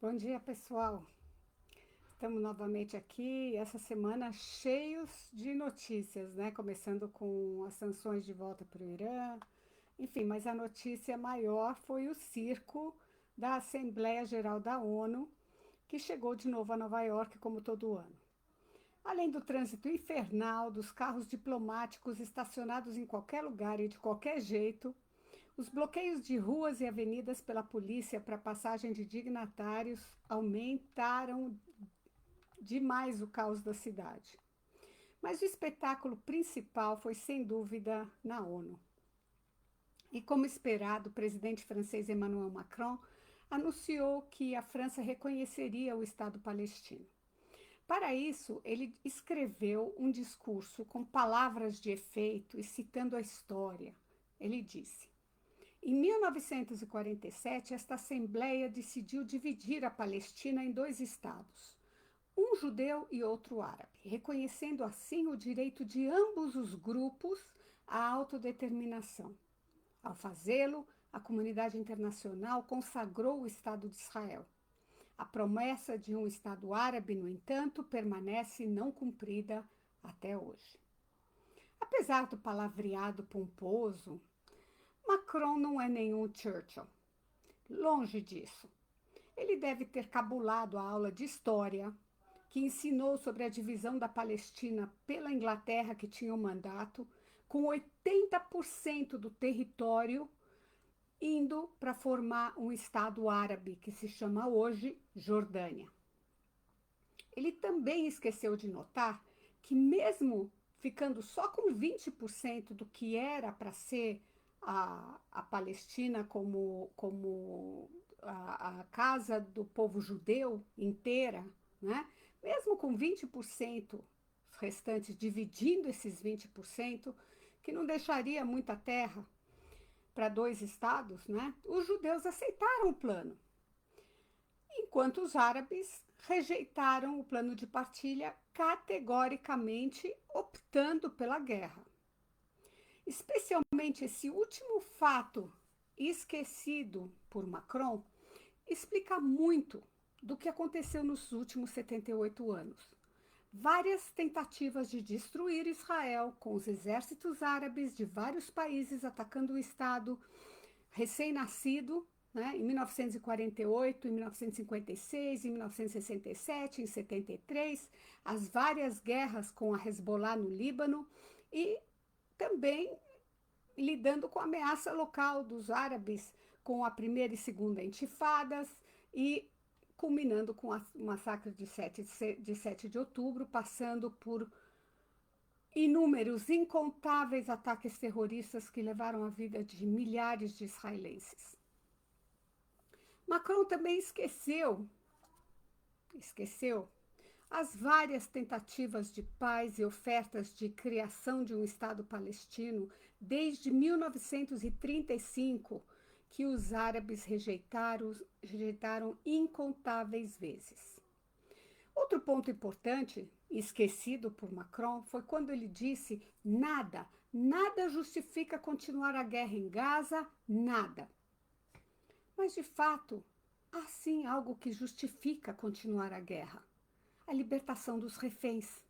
Bom dia, pessoal. Estamos novamente aqui, essa semana cheios de notícias, né? Começando com as sanções de volta para o Irã. Enfim, mas a notícia maior foi o circo da Assembleia Geral da ONU, que chegou de novo a Nova York, como todo ano. Além do trânsito infernal, dos carros diplomáticos estacionados em qualquer lugar e de qualquer jeito, os bloqueios de ruas e avenidas pela polícia para passagem de dignatários aumentaram demais o caos da cidade. Mas o espetáculo principal foi, sem dúvida, na ONU. E, como esperado, o presidente francês Emmanuel Macron anunciou que a França reconheceria o Estado palestino. Para isso, ele escreveu um discurso com palavras de efeito e citando a história. Ele disse: em 1947, esta Assembleia decidiu dividir a Palestina em dois estados, um judeu e outro árabe, reconhecendo assim o direito de ambos os grupos à autodeterminação. Ao fazê-lo, a comunidade internacional consagrou o Estado de Israel. A promessa de um Estado árabe, no entanto, permanece não cumprida até hoje. Apesar do palavreado pomposo, Macron não é nenhum Churchill. Longe disso. Ele deve ter cabulado a aula de história, que ensinou sobre a divisão da Palestina pela Inglaterra, que tinha o mandato, com 80% do território indo para formar um Estado árabe, que se chama hoje Jordânia. Ele também esqueceu de notar que, mesmo ficando só com 20% do que era para ser a Palestina como a casa do povo judeu inteira, né? Mesmo com 20% restantes, dividindo esses 20%, que não deixaria muita terra para dois estados, né? Os judeus aceitaram o plano, enquanto os árabes rejeitaram o plano de partilha categoricamente, optando pela guerra. Especialmente esse último fato, esquecido por Macron, explica muito do que aconteceu nos últimos 78 anos. Várias tentativas de destruir Israel, com os exércitos árabes de vários países atacando o Estado recém-nascido, né, em 1948, em 1956, em 1967, em 73, as várias guerras com a Hezbollah no Líbano e também lidando com a ameaça local dos árabes com a primeira e segunda intifadas e culminando com o massacre de 7 de outubro, passando por inúmeros, incontáveis ataques terroristas que levaram a vida de milhares de israelenses. Macron também esqueceu as várias tentativas de paz e ofertas de criação de um Estado palestino desde 1935, que os árabes rejeitaram incontáveis vezes. Outro ponto importante, esquecido por Macron, foi quando ele disse: nada justifica continuar a guerra em Gaza, nada. Mas, de fato, há sim algo que justifica continuar a guerra: a libertação dos reféns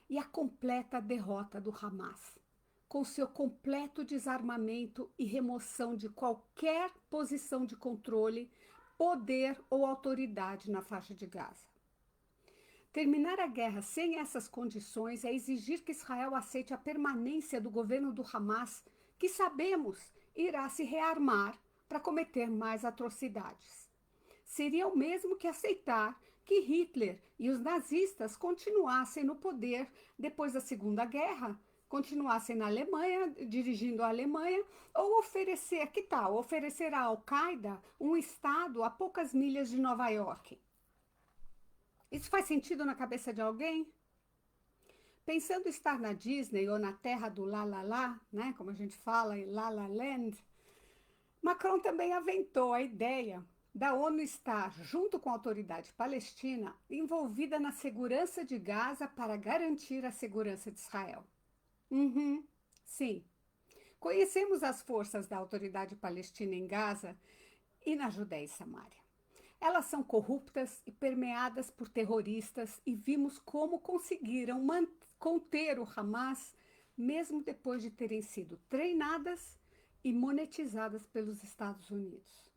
e a completa derrota do Hamas, com seu completo desarmamento e remoção de qualquer posição de controle, poder ou autoridade na faixa de Gaza. Terminar a guerra sem essas condições é exigir que Israel aceite a permanência do governo do Hamas, que sabemos irá se rearmar para cometer mais atrocidades. Seria o mesmo que aceitar que Hitler e os nazistas continuassem no poder depois da Segunda Guerra, continuassem na Alemanha, dirigindo a Alemanha, ou oferecer, que tal, oferecer à Al-Qaeda um estado a poucas milhas de Nova York. Isso faz sentido na cabeça de alguém? Pensando estar na Disney ou na terra do La La La, né, como a gente fala em La La Land, Macron também aventou a ideia da ONU estar, junto com a autoridade palestina, envolvida na segurança de Gaza para garantir a segurança de Israel. Uhum, sim. Conhecemos as forças da autoridade palestina em Gaza e na Judéia e Samária. Elas são corruptas e permeadas por terroristas e vimos como conseguiram conter o Hamas, mesmo depois de terem sido treinadas e monetizadas pelos Estados Unidos.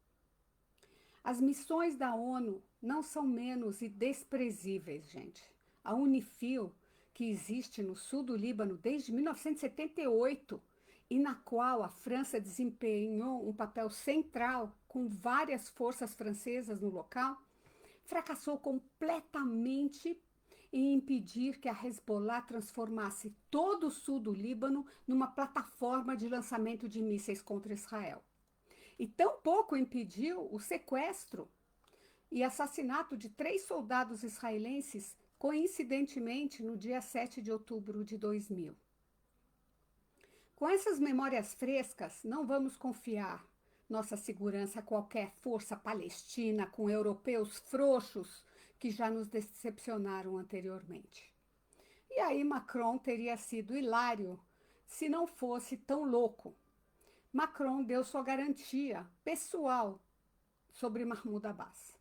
As missões da ONU não são menos e desprezíveis, gente. A UNIFIL, que existe no sul do Líbano desde 1978 e na qual a França desempenhou um papel central com várias forças francesas no local, fracassou completamente em impedir que a Hezbollah transformasse todo o sul do Líbano numa plataforma de lançamento de mísseis contra Israel. E tampouco impediu o sequestro e assassinato de 3 soldados israelenses, coincidentemente no dia 7 de outubro de 2000. Com essas memórias frescas, não vamos confiar nossa segurança a qualquer força palestina com europeus frouxos que já nos decepcionaram anteriormente. E aí Macron teria sido hilário se não fosse tão louco. Macron deu sua garantia pessoal sobre Mahmoud Abbas.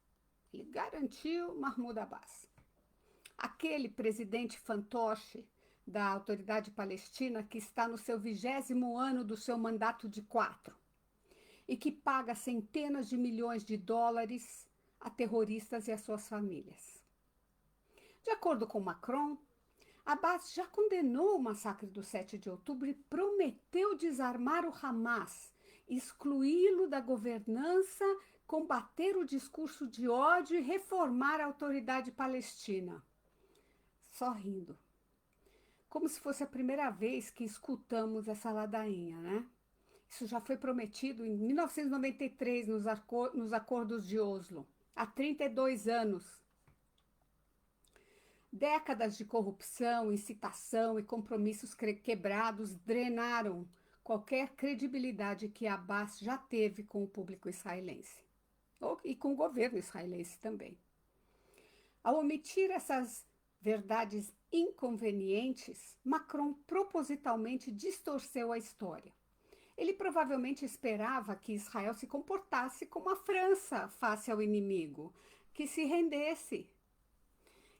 Ele garantiu Mahmoud Abbas. Aquele presidente fantoche da Autoridade Palestina que está no seu 20º ano do seu mandato de 4 e que paga centenas de milhões de dólares a terroristas e às suas famílias. De acordo com Macron, Abbas já condenou o massacre do 7 de outubro e prometeu desarmar o Hamas, excluí-lo da governança, combater o discurso de ódio e reformar a autoridade palestina. Só rindo. Como se fosse a primeira vez que escutamos essa ladainha, né? Isso já foi prometido em 1993 nos acordos de Oslo, há 32 anos. Décadas de corrupção, incitação e compromissos quebrados drenaram qualquer credibilidade que Abbas já teve com o público israelense e com o governo israelense também. Ao omitir essas verdades inconvenientes, Macron propositalmente distorceu a história. Ele provavelmente esperava que Israel se comportasse como a França face ao inimigo, que se rendesse.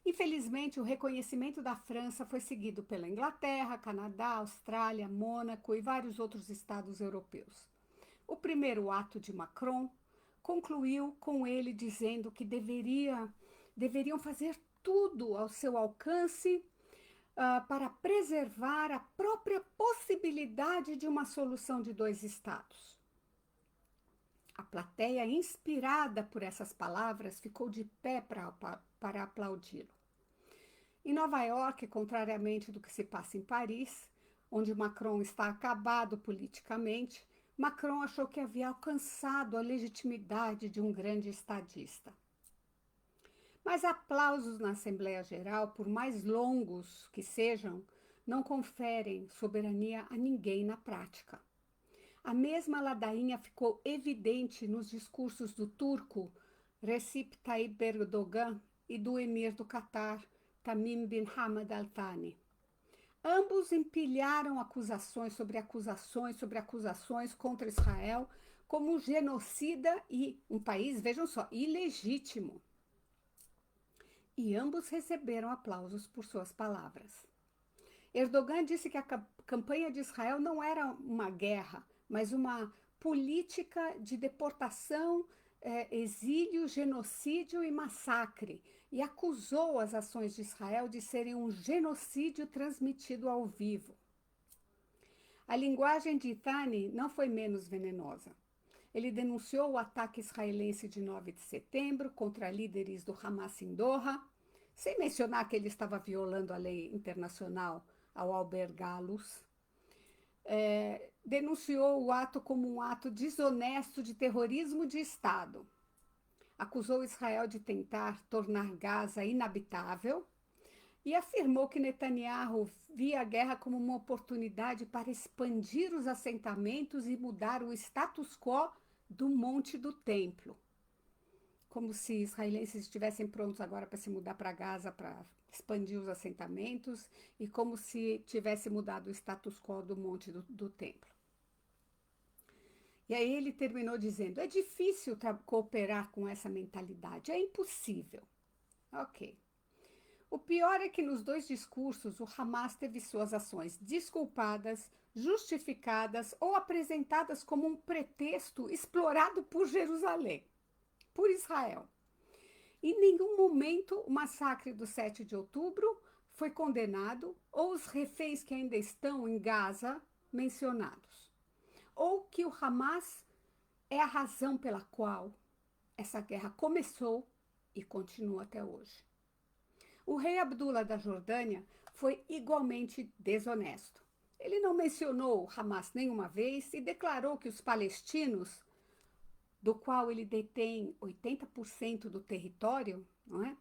Infelizmente, o reconhecimento da França foi seguido pela Inglaterra, Canadá, Austrália, Mônaco e vários outros estados europeus. O primeiro ato de Macron concluiu com ele dizendo que deveriam fazer tudo ao seu alcance para preservar a própria possibilidade de uma solução de 2 estados. A plateia, inspirada por essas palavras, ficou de pé para aplaudi-lo. Em Nova York, contrariamente do que se passa em Paris, onde Macron está acabado politicamente, Macron achou que havia alcançado a legitimidade de um grande estadista. Mas aplausos na Assembleia Geral, por mais longos que sejam, não conferem soberania a ninguém na prática. A mesma ladainha ficou evidente nos discursos do turco Recep Tayyip Erdogan e do emir do Catar, Tamim bin Hamad Al Thani. Ambos empilharam acusações sobre acusações sobre acusações contra Israel como genocida e um país, vejam só, ilegítimo. E ambos receberam aplausos por suas palavras. Erdogan disse que a campanha de Israel não era uma guerra, mas uma política de deportação, exílio, genocídio e massacre, e acusou as ações de Israel de serem um genocídio transmitido ao vivo. A linguagem de Thani não foi menos venenosa. Ele denunciou o ataque israelense de 9 de setembro contra líderes do Hamas em Doha, sem mencionar que ele estava violando a lei internacional ao albergá-los. Denunciou o ato como um ato desonesto de terrorismo de Estado. Acusou Israel de tentar tornar Gaza inabitável e afirmou que Netanyahu via a guerra como uma oportunidade para expandir os assentamentos e mudar o status quo do Monte do Templo. Como se israelenses estivessem prontos agora para se mudar para Gaza, para expandir os assentamentos, e como se tivesse mudado o status quo do Monte do Templo. E aí ele terminou dizendo: é difícil cooperar com essa mentalidade, é impossível. Ok. O pior é que nos dois discursos o Hamas teve suas ações desculpadas, justificadas ou apresentadas como um pretexto explorado por Jerusalém, por Israel. Em nenhum momento o massacre do 7 de outubro foi condenado ou os reféns que ainda estão em Gaza mencionados. Ou que o Hamas é a razão pela qual essa guerra começou e continua até hoje. O rei Abdullah da Jordânia foi igualmente desonesto. Ele não mencionou o Hamas nenhuma vez e declarou que os palestinos, do qual ele detém 80% do território, não é?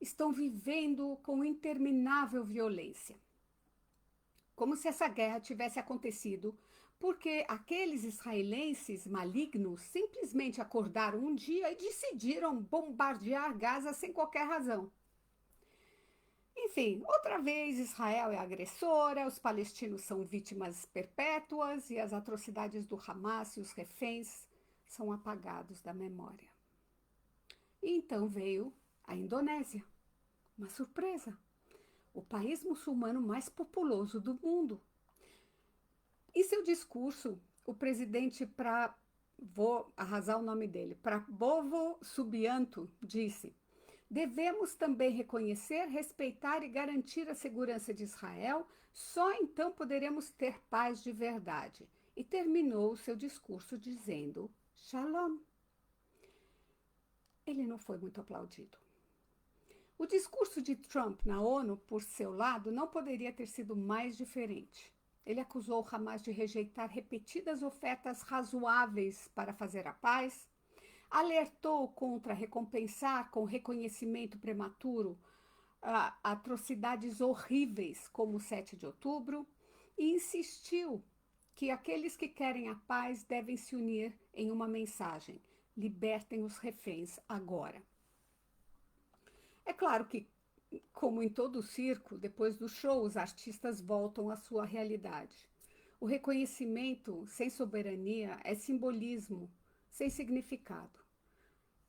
Estão vivendo com interminável violência. Como se essa guerra tivesse acontecido porque aqueles israelenses malignos simplesmente acordaram um dia e decidiram bombardear Gaza sem qualquer razão. Enfim, outra vez Israel é agressora, os palestinos são vítimas perpétuas e as atrocidades do Hamas e os reféns são apagados da memória. E então veio a Indonésia, uma surpresa, o país muçulmano mais populoso do mundo. Em seu discurso, o presidente vou arrasar o nome dele, Prabowo Subianto, disse: devemos também reconhecer, respeitar e garantir a segurança de Israel, só então poderemos ter paz de verdade. E terminou o seu discurso dizendo: Shalom. Ele não foi muito aplaudido. O discurso de Trump na ONU, por seu lado, não poderia ter sido mais diferente. Ele acusou o Hamas de rejeitar repetidas ofertas razoáveis para fazer a paz, alertou contra recompensar com reconhecimento prematuro atrocidades horríveis como o 7 de outubro e insistiu que aqueles que querem a paz devem se unir em uma mensagem: libertem os reféns agora. É claro que, como em todo o circo, depois do show, os artistas voltam à sua realidade. O reconhecimento sem soberania é simbolismo, sem significado.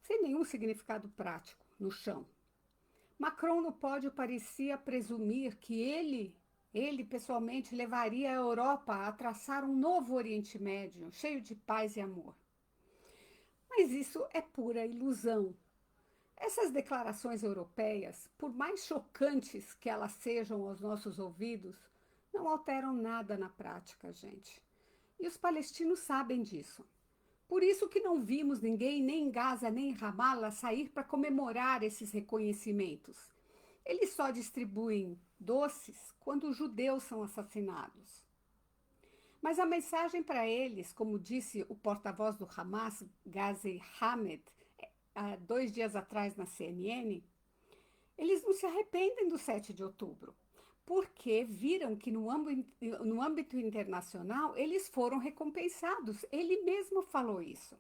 Sem nenhum significado prático, no chão. Macron no pódio parecia presumir que ele pessoalmente levaria a Europa a traçar um novo Oriente Médio, cheio de paz e amor. Mas isso é pura ilusão. Essas declarações europeias, por mais chocantes que elas sejam aos nossos ouvidos, não alteram nada na prática, gente. E os palestinos sabem disso. Por isso que não vimos ninguém, nem em Gaza, nem em Ramallah, sair para comemorar esses reconhecimentos. Eles só distribuem doces quando os judeus são assassinados. Mas a mensagem para eles, como disse o porta-voz do Hamas, Ghazi Hamed, há 2 dias atrás na CNN, eles não se arrependem do 7 de outubro, porque viram que no âmbito internacional eles foram recompensados. Ele mesmo falou isso.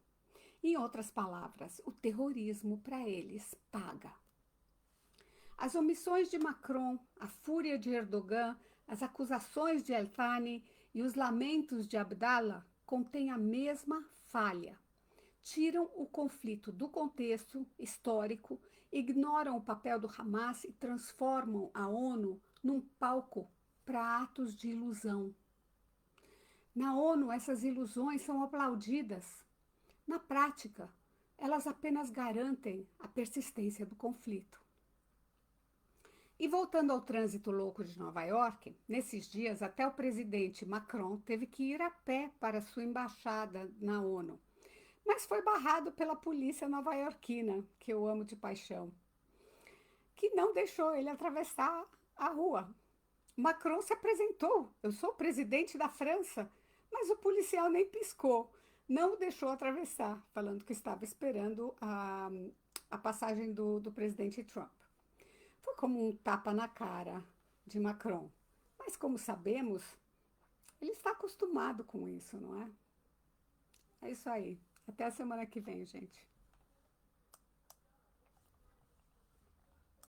Em outras palavras, o terrorismo para eles paga. As omissões de Macron, a fúria de Erdogan, as acusações de El-Thani e os lamentos de Abdallah contêm a mesma falha. Tiram o conflito do contexto histórico, ignoram o papel do Hamas e transformam a ONU num palco para atos de ilusão. Na ONU, essas ilusões são aplaudidas. Na prática, elas apenas garantem a persistência do conflito. E voltando ao trânsito louco de Nova York, nesses dias até o presidente Macron teve que ir a pé para sua embaixada na ONU, mas foi barrado pela polícia nova-iorquina, que eu amo de paixão, que não deixou ele atravessar a rua. Macron se apresentou: eu sou o presidente da França, mas o policial nem piscou, não o deixou atravessar, falando que estava esperando a passagem do presidente Trump. Foi como um tapa na cara de Macron, mas como sabemos, ele está acostumado com isso, não é? É isso aí. Até a semana que vem, gente.